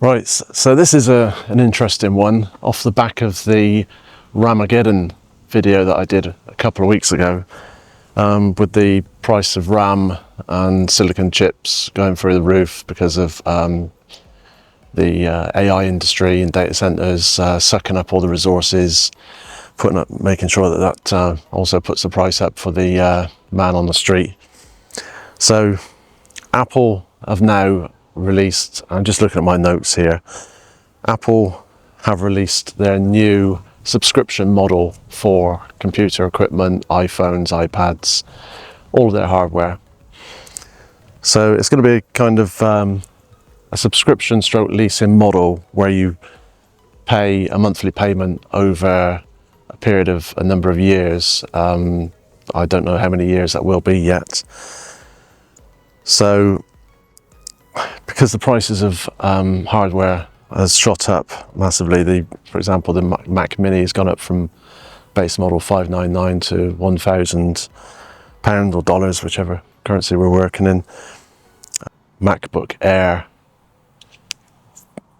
Right, so this is an interesting one off the back of the Ramageddon video that I did a couple of weeks ago, with the price of RAM and silicon chips going through the roof because of the AI industry and data centers sucking up all the resources, making sure that also puts the price up for the man on the street. So Apple have now released, I'm just looking at my notes here, Apple have released their new subscription model for computer equipment, iPhones, iPads, all of their hardware. So it's going to be kind of a subscription stroke leasing model where you pay a monthly payment over a period of a number of years. I don't know how many years that will be yet. So because the prices of hardware has shot up massively, for example, the Mac Mini has gone up from base model 599 to £1,000 or dollars, whichever currency we're working in. MacBook Air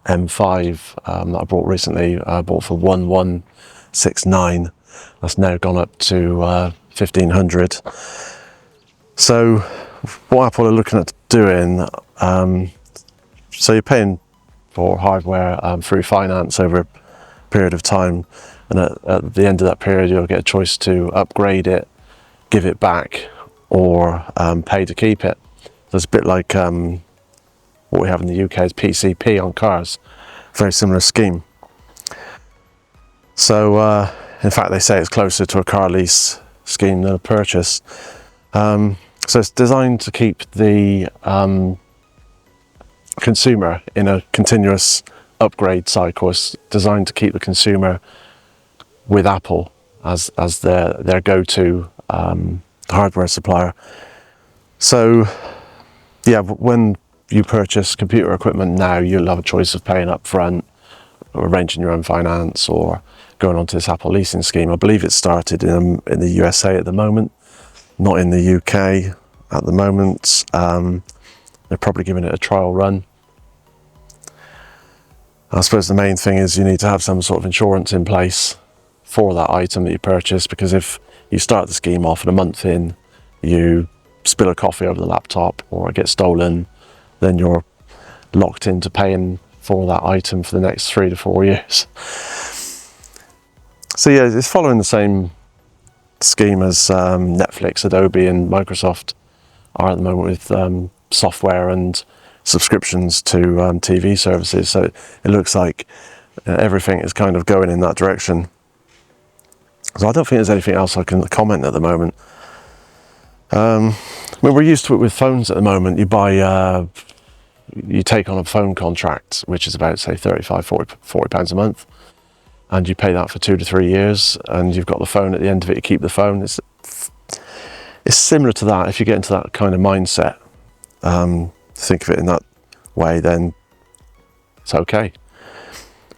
M5 that I bought recently, I bought for 1169. That's now gone up to 1500. So what Apple are looking at doing, so you're paying for hardware through finance over a period of time, and at the end of that period you'll get a choice to upgrade it, give it back, or pay to keep it. So it's a bit like what we have in the UK is PCP on cars, very similar scheme. So in fact they say it's closer to a car lease scheme than a purchase. So it's designed to keep the consumer in a continuous upgrade cycle. It's designed to keep the consumer with Apple as their go-to hardware supplier. So yeah, when you purchase computer equipment now, you'll have a choice of paying up front, or arranging your own finance, or going onto this Apple Leasing scheme. I believe it started in the USA at the moment, not in the UK at the moment. They're probably giving it a trial run. I suppose the main thing is you need to have some sort of insurance in place for that item that you purchase, because if you start the scheme off and a month in you spill a coffee over the laptop or it gets stolen, then you're locked into paying for that item for the next 3 to 4 years. So yeah, it's following the same scheme as Netflix, Adobe and Microsoft are at the moment with software and subscriptions to TV services. So it looks like everything is kind of going in that direction. So I don't think there's anything else I can comment at the moment. I mean, we're used to it with phones at the moment. You take on a phone contract, which is about, say, 35, 40 pounds a month, and you pay that for 2 to 3 years, and you've got the phone at the end of it, you keep the phone. It's similar to that. If you get into that kind of mindset, think of it in that way, then it's okay.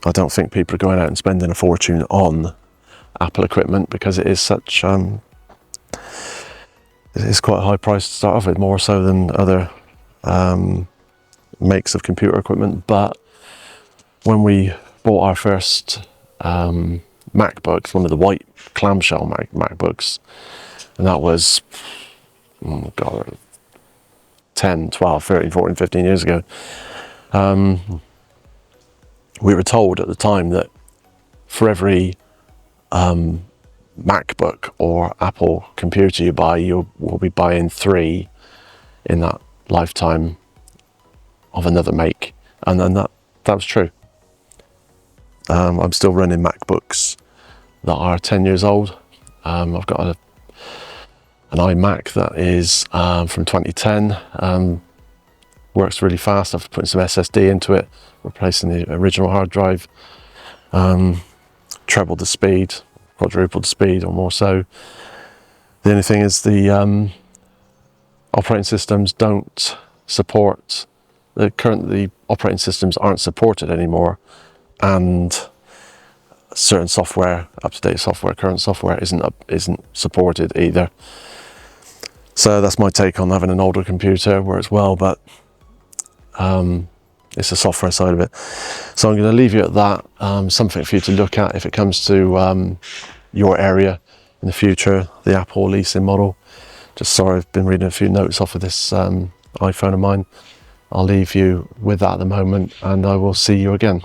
I don't think people are going out and spending a fortune on Apple equipment because it is such it's quite a high price to start off with, more so than other makes of computer equipment. But when we bought our first MacBooks, one of the white clamshell MacBooks, and that was, oh God, 10, 12, 13, 14, 15 years ago, we were told at the time that for every MacBook or Apple computer you buy, you will be buying 3 in that lifetime of another make. And then that was true. I'm still running MacBooks that are 10 years old. I've got an iMac that is from 2010. Works really fast after putting some SSD into it, replacing the original hard drive. Trebled the speed, quadrupled the speed, or more so. The only thing is the operating systems don't support, the operating systems aren't supported anymore, and certain software, up-to-date software, current software isn't supported either. So that's my take on having an older computer. Works well, but it's the software side of it. So I'm going to leave you at that. Something for you to look at if it comes to your area in the future, the Apple Leasing model. Just sorry, I've been reading a few notes off of this iPhone of mine. I'll leave you with that at the moment, and I will see you again.